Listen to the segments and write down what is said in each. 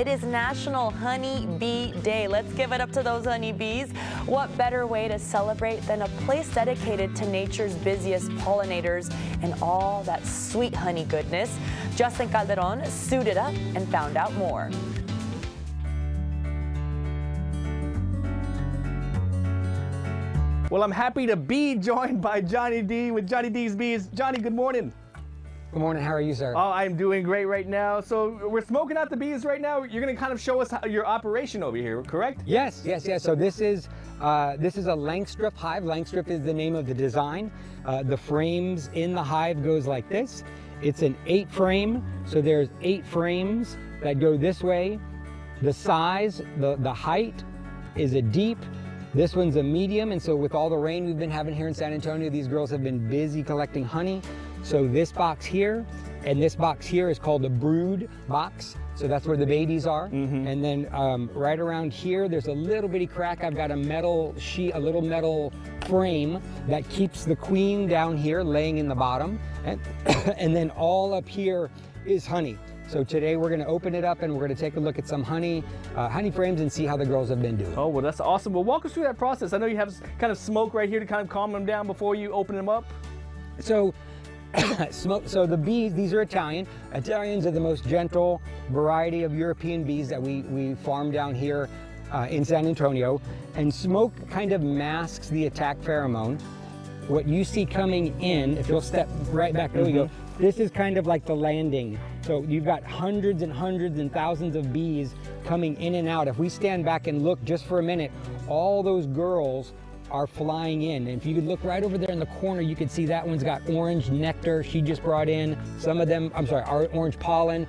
It is National Honey Bee Day. Let's give it up to those honeybees. What better way to celebrate than a place dedicated to nature's busiest pollinators and all that sweet honey goodness? Justin Calderon suited up and found out more. Well, I'm happy to be joined by Johnny D with Johnny D's Bees. Johnny, good morning. Good morning. How are you, sir? Oh, I'm doing great right now. So we're smoking out the bees right now. You're going to kind of show us your operation over here, correct? Yes. So this is a Langstrip hive. Langstrip is the name of the design. The frames in the hive goes like this. It's an 8 frame. So there's 8 frames that go this way. The size, the height is a deep. This one's a medium. And so with all the rain we've been having here in San Antonio, these girls have been busy collecting honey. So this box here and this box here is called the brood box. So that's where the babies are. And then right around here, there's a little bitty crack. I've got a metal sheet, a little metal frame that keeps the queen down here laying in the bottom. And then all up here is honey. So today we're going to open it up and we're going to take a look at some honey frames and see how the girls have been doing. Oh, well, that's awesome. Well, walk us through that process. I know you have kind of smoke right here to kind of calm them down before you open them up. So so the bees, these are Italian. Italians are the most gentle variety of European bees that we farm down here in San Antonio. And smoke kind of masks the attack pheromone. What you see coming in, if you'll step right back, there we go. This is kind of like the landing. So you've got hundreds and hundreds and thousands of bees coming in and out. If we stand back and look just for a minute, all those girls are flying in. And if you could look right over there in the corner, you could see that one's got orange nectar she just brought in. Some of them, orange pollen.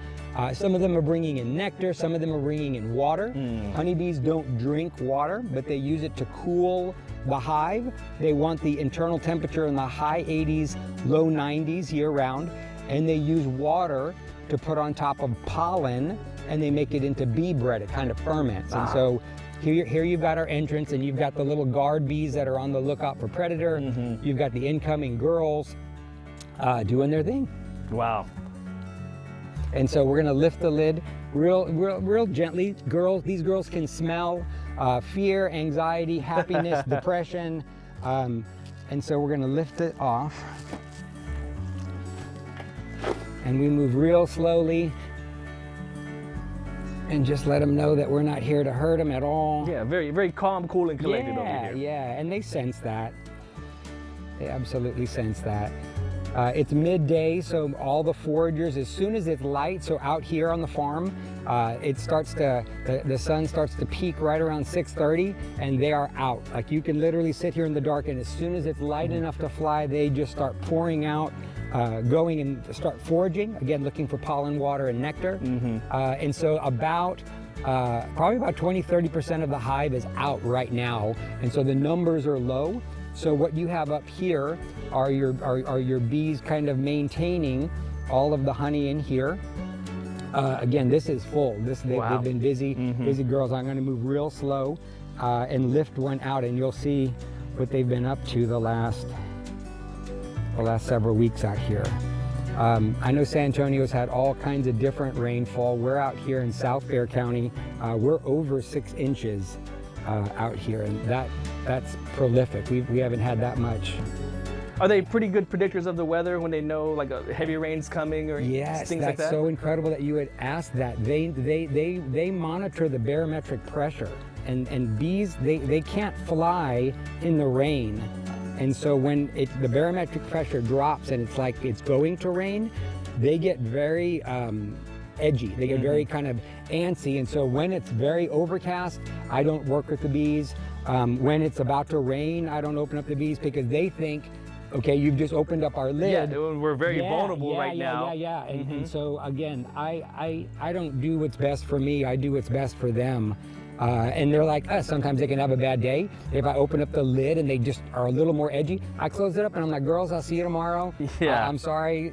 Some of them are bringing in nectar. Some of them are bringing in water. Honeybees don't drink water, but they use it to cool the hive. They want the internal temperature in the high 80s, low 90s year round. And they use water to put on top of pollen, and they make it into bee bread. It kind of ferments. And so here you've got our entrance, and you've got the little guard bees that are on the lookout for predator. You've got the incoming girls doing their thing. Wow. And so we're gonna lift the lid real gently. These girls can smell fear, anxiety, happiness, depression. And so we're gonna lift it off. And we move real slowly and just let them know that we're not here to hurt them at all. Yeah, very, very calm, cool, and collected over here. Yeah, and they sense that. They absolutely sense that. It's midday, so all the foragers, as soon as it's light, so out here on the farm, the sun starts to peak right around 6:30, and they are out. Like you can literally sit here in the dark, and as soon as it's light enough to fly, they just start pouring out, going and start foraging, again, looking for pollen, water, and nectar. And so probably about 20–30% of the hive is out right now, and so the numbers are low. So what you have up here are your bees kind of maintaining all of the honey in here. Again, this is full. They've been busy, busy girls. I'm going to move real slow and lift one out, and you'll see what they've been up to the last several weeks out here. I know San Antonio's had all kinds of different rainfall. We're out here in South Bexar County. We're over 6 inches out here, and that's prolific. We haven't had that much. Are they pretty good predictors of the weather when they know like a heavy rain's coming or things like that? Yes, that's so incredible that you would ask that. They monitor the barometric pressure, and bees they can't fly in the rain. And so when the barometric pressure drops and it's like it's going to rain, they get very edgy. They get very kind of antsy. And so when it's very overcast, I don't work with the bees. When it's about to rain, I don't open up the bees because they think, okay, you've just opened up our lid. Yeah, we're very vulnerable right now. Yeah. And so again, I don't do what's best for me. I do what's best for them. And they're like us. Sometimes they can have a bad day. If I open up the lid and they just are a little more edgy, I close it up and I'm like, girls, I'll see you tomorrow. Yeah. I'm sorry,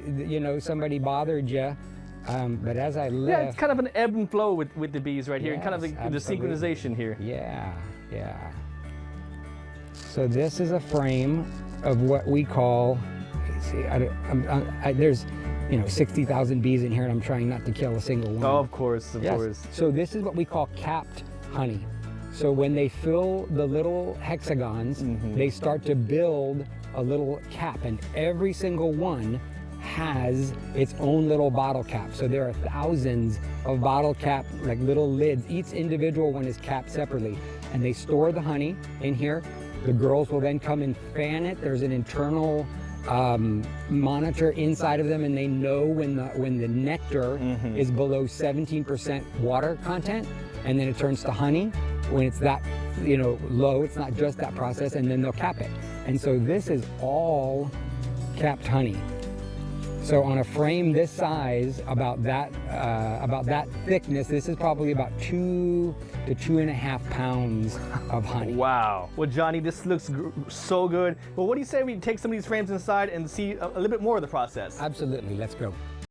somebody bothered you. But as I lift... Yeah, it's kind of an ebb and flow with the bees right here, and Yes, kind of the synchronization here. Yeah. So this is a frame of what we call, let's see, 60,000 bees in here, and I'm trying not to kill a single one. Oh, of course, of Yes. course. So this is what we call capped honey. So when they fill the little hexagons, they start to build a little cap, and every single one has its own little bottle cap. So there are thousands of bottle cap, like little lids. Each individual one is capped separately, and they store the honey in here. The girls will then come and fan it. There's an internal monitor inside of them, and they know when the nectar is below 17% water content, and then it turns to honey. When it's that low, it's not just that process, and then they'll cap it. And so this is all capped honey. So on a frame this size, about that thickness, this is probably about 2 to 2.5 pounds of honey. Wow. Well, Johnny, this looks so good. Well, what do you say we take some of these frames inside and see a little bit more of the process? Absolutely, let's go.